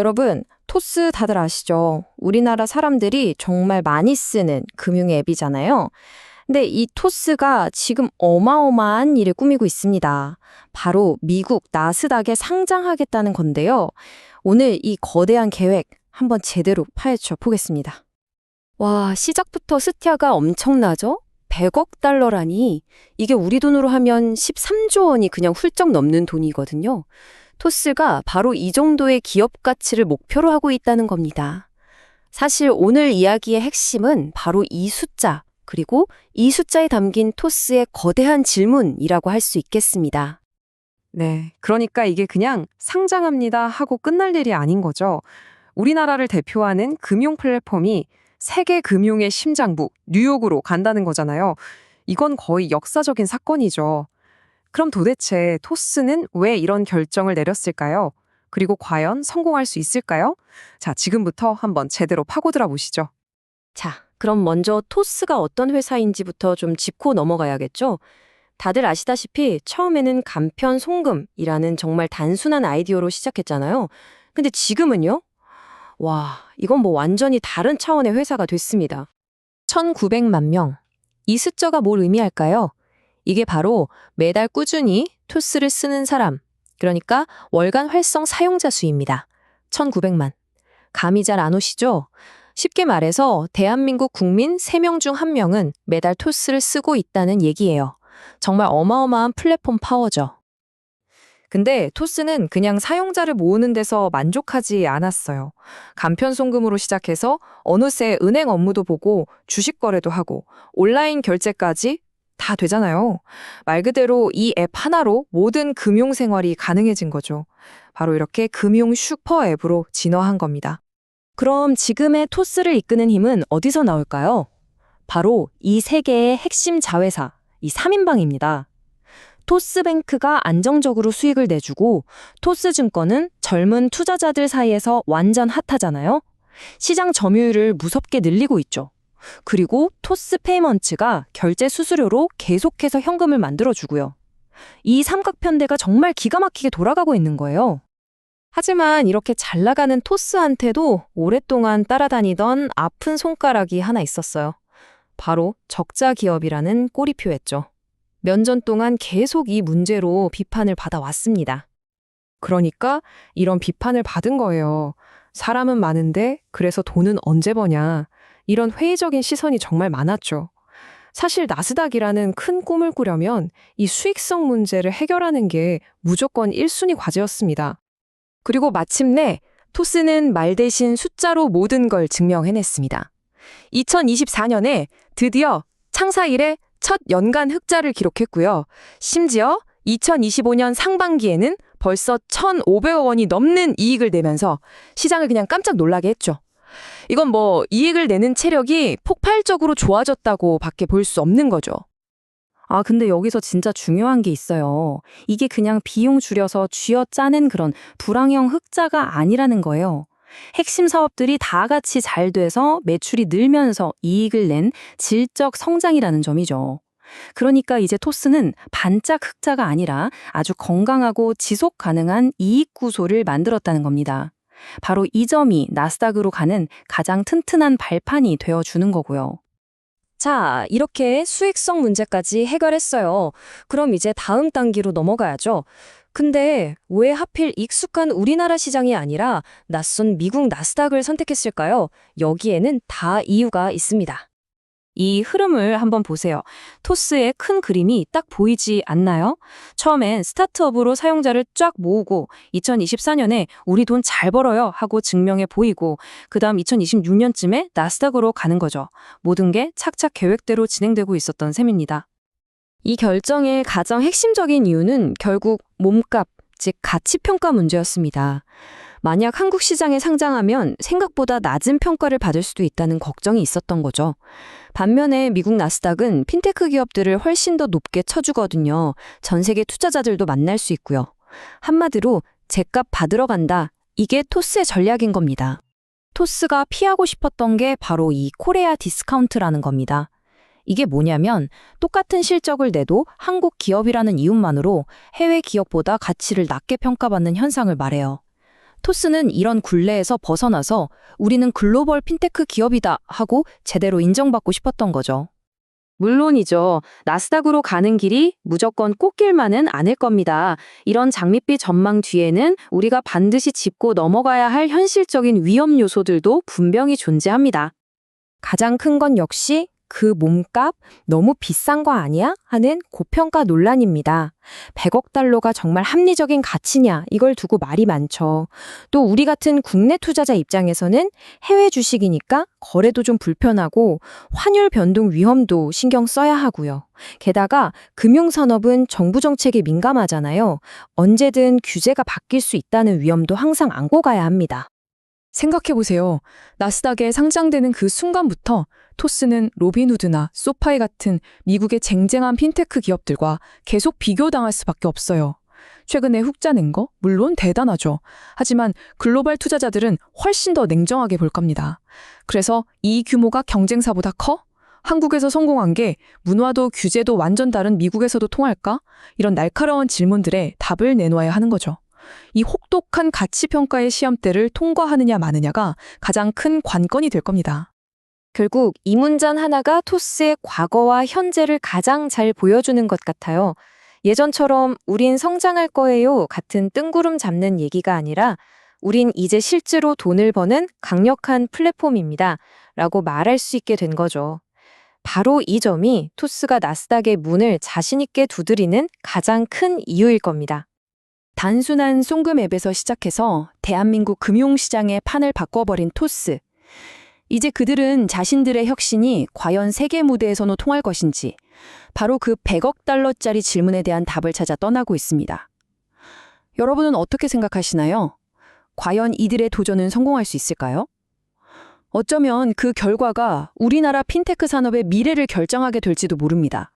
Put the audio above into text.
여러분, 토스 다들 아시죠? 우리나라 사람들이 정말 많이 쓰는 금융 앱이잖아요. 근데 이 토스가 지금 어마어마한 일을 꾸미고 있습니다. 바로 미국 나스닥에 상장하겠다는 건데요. 오늘 이 거대한 계획 한번 제대로 파헤쳐 보겠습니다. 와, 시작부터 스티아가 엄청나죠? 100억 달러라니. 이게 우리 돈으로 하면 13조 원이 그냥 훌쩍 넘는 돈이거든요. 토스가 바로 이 정도의 기업 가치를 목표로 하고 있다는 겁니다. 사실 오늘 이야기의 핵심은 바로 이 숫자, 그리고 이 숫자에 담긴 토스의 거대한 질문이라고 할 수 있겠습니다. 네, 그러니까 이게 그냥 상장합니다 하고 끝날 일이 아닌 거죠. 우리나라를 대표하는 금융 플랫폼이 세계 금융의 심장부, 뉴욕으로 간다는 거잖아요. 이건 거의 역사적인 사건이죠. 그럼 도대체 토스는 왜 이런 결정을 내렸을까요? 그리고 과연 성공할 수 있을까요? 자, 지금부터 한번 제대로 파고들어 보시죠. 자, 그럼 먼저 토스가 어떤 회사인지부터 좀 짚고 넘어가야겠죠? 다들 아시다시피 처음에는 간편 송금이라는 정말 단순한 아이디어로 시작했잖아요. 근데 지금은요? 와, 이건 뭐 완전히 다른 차원의 회사가 됐습니다. 1900만 명. 이 숫자가 뭘 의미할까요? 이게 바로 매달 꾸준히 토스를 쓰는 사람, 그러니까 월간 활성 사용자 수입니다. 1900만. 감이 잘 안 오시죠? 쉽게 말해서 대한민국 국민 3명 중 1명은 매달 토스를 쓰고 있다는 얘기예요. 정말 어마어마한 플랫폼 파워죠. 근데 토스는 그냥 사용자를 모으는 데서 만족하지 않았어요. 간편 송금으로 시작해서 어느새 은행 업무도 보고 주식 거래도 하고 온라인 결제까지 다 되잖아요. 말 그대로 이 앱 하나로 모든 금융 생활이 가능해진 거죠. 바로 이렇게 금융 슈퍼 앱으로 진화한 겁니다. 그럼 지금의 토스를 이끄는 힘은 어디서 나올까요? 바로 이 세 개의 핵심 자회사, 이 3인방입니다. 토스뱅크가 안정적으로 수익을 내주고 토스증권은 젊은 투자자들 사이에서 완전 핫하잖아요. 시장 점유율을 무섭게 늘리고 있죠. 그리고 토스페이먼츠가 결제 수수료로 계속해서 현금을 만들어주고요. 이 삼각편대가 정말 기가 막히게 돌아가고 있는 거예요. 하지만 이렇게 잘 나가는 토스한테도 오랫동안 따라다니던 아픈 손가락이 하나 있었어요. 바로 적자 기업이라는 꼬리표였죠. 몇 년 동안 계속 이 문제로 비판을 받아왔습니다. 그러니까 이런 비판을 받은 거예요. 사람은 많은데 그래서 돈은 언제 버냐. 이런 회의적인 시선이 정말 많았죠. 사실 나스닥이라는 큰 꿈을 꾸려면 이 수익성 문제를 해결하는 게 무조건 1순위 과제였습니다. 그리고 마침내 토스는 말 대신 숫자로 모든 걸 증명해냈습니다. 2024년에 드디어 창사 이래 첫 연간 흑자를 기록했고요. 심지어 2025년 상반기에는 벌써 1,500억 원이 넘는 이익을 내면서 시장을 그냥 깜짝 놀라게 했죠. 이건 뭐 이익을 내는 체력이 폭발적으로 좋아졌다고 밖에 볼 수 없는 거죠. 근데 여기서 진짜 중요한 게 있어요. 이게 그냥 비용 줄여서 쥐어짜는 그런 불황형 흑자가 아니라는 거예요. 핵심 사업들이 다 같이 잘 돼서 매출이 늘면서 이익을 낸 질적 성장이라는 점이죠. 그러니까 이제 토스는 반짝 흑자가 아니라 아주 건강하고 지속 가능한 이익 구조를 만들었다는 겁니다. 바로 이 점이 나스닥으로 가는 가장 튼튼한 발판이 되어주는 거고요. 자, 이렇게 수익성 문제까지 해결했어요. 그럼 이제 다음 단계로 넘어가야죠. 근데 왜 하필 익숙한 우리나라 시장이 아니라 낯선 미국 나스닥을 선택했을까요? 여기에는 다 이유가 있습니다. 이 흐름을 한번 보세요. 토스의 큰 그림이 딱 보이지 않나요? 처음엔 스타트업으로 사용자를 쫙 모으고 2024년에 우리 돈 잘 벌어요 하고 증명해 보이고 그다음 2026년쯤에 나스닥으로 가는 거죠. 모든 게 착착 계획대로 진행되고 있었던 셈입니다. 이 결정의 가장 핵심적인 이유는 결국 몸값, 즉 가치평가 문제였습니다. 만약 한국 시장에 상장하면 생각보다 낮은 평가를 받을 수도 있다는 걱정이 있었던 거죠. 반면에 미국 나스닥은 핀테크 기업들을 훨씬 더 높게 쳐주거든요. 전 세계 투자자들도 만날 수 있고요. 한마디로 제값 받으러 간다. 이게 토스의 전략인 겁니다. 토스가 피하고 싶었던 게 바로 이 코리아 디스카운트라는 겁니다. 이게 뭐냐면 똑같은 실적을 내도 한국 기업이라는 이유만으로 해외 기업보다 가치를 낮게 평가받는 현상을 말해요. 토스는 이런 굴레에서 벗어나서 우리는 글로벌 핀테크 기업이다 하고 제대로 인정받고 싶었던 거죠. 물론이죠. 나스닥으로 가는 길이 무조건 꽃길만은 아닐 겁니다. 이런 장밋빛 전망 뒤에는 우리가 반드시 짚고 넘어가야 할 현실적인 위험 요소들도 분명히 존재합니다. 가장 큰 건 역시 그 몸값 너무 비싼 거 아니야? 하는 고평가 논란입니다. 100억 달러가 정말 합리적인 가치냐 이걸 두고 말이 많죠. 또 우리 같은 국내 투자자 입장에서는 해외 주식이니까 거래도 좀 불편하고 환율 변동 위험도 신경 써야 하고요. 게다가 금융산업은 정부 정책에 민감하잖아요. 언제든 규제가 바뀔 수 있다는 위험도 항상 안고 가야 합니다. 생각해보세요. 나스닥에 상장되는 그 순간부터 토스는 로빈후드나 소파이 같은 미국의 쟁쟁한 핀테크 기업들과 계속 비교당할 수밖에 없어요. 최근에 훅자 낸 거 물론 대단하죠. 하지만 글로벌 투자자들은 훨씬 더 냉정하게 볼 겁니다. 그래서 이 규모가 경쟁사보다 커? 한국에서 성공한 게 문화도 규제도 완전 다른 미국에서도 통할까? 이런 날카로운 질문들에 답을 내놓아야 하는 거죠. 이 혹독한 가치평가의 시험대를 통과하느냐 마느냐가 가장 큰 관건이 될 겁니다. 결국 이 문장 하나가 토스의 과거와 현재를 가장 잘 보여주는 것 같아요. 예전처럼 우린 성장할 거예요 같은 뜬구름 잡는 얘기가 아니라 우린 이제 실제로 돈을 버는 강력한 플랫폼입니다 라고 말할 수 있게 된 거죠. 바로 이 점이 토스가 나스닥의 문을 자신 있게 두드리는 가장 큰 이유일 겁니다. 단순한 송금 앱에서 시작해서 대한민국 금융시장의 판을 바꿔버린 토스. 이제 그들은 자신들의 혁신이 과연 세계 무대에서도 통할 것인지 바로 그 100억 달러짜리 질문에 대한 답을 찾아 떠나고 있습니다. 여러분은 어떻게 생각하시나요? 과연 이들의 도전은 성공할 수 있을까요? 어쩌면 그 결과가 우리나라 핀테크 산업의 미래를 결정하게 될지도 모릅니다.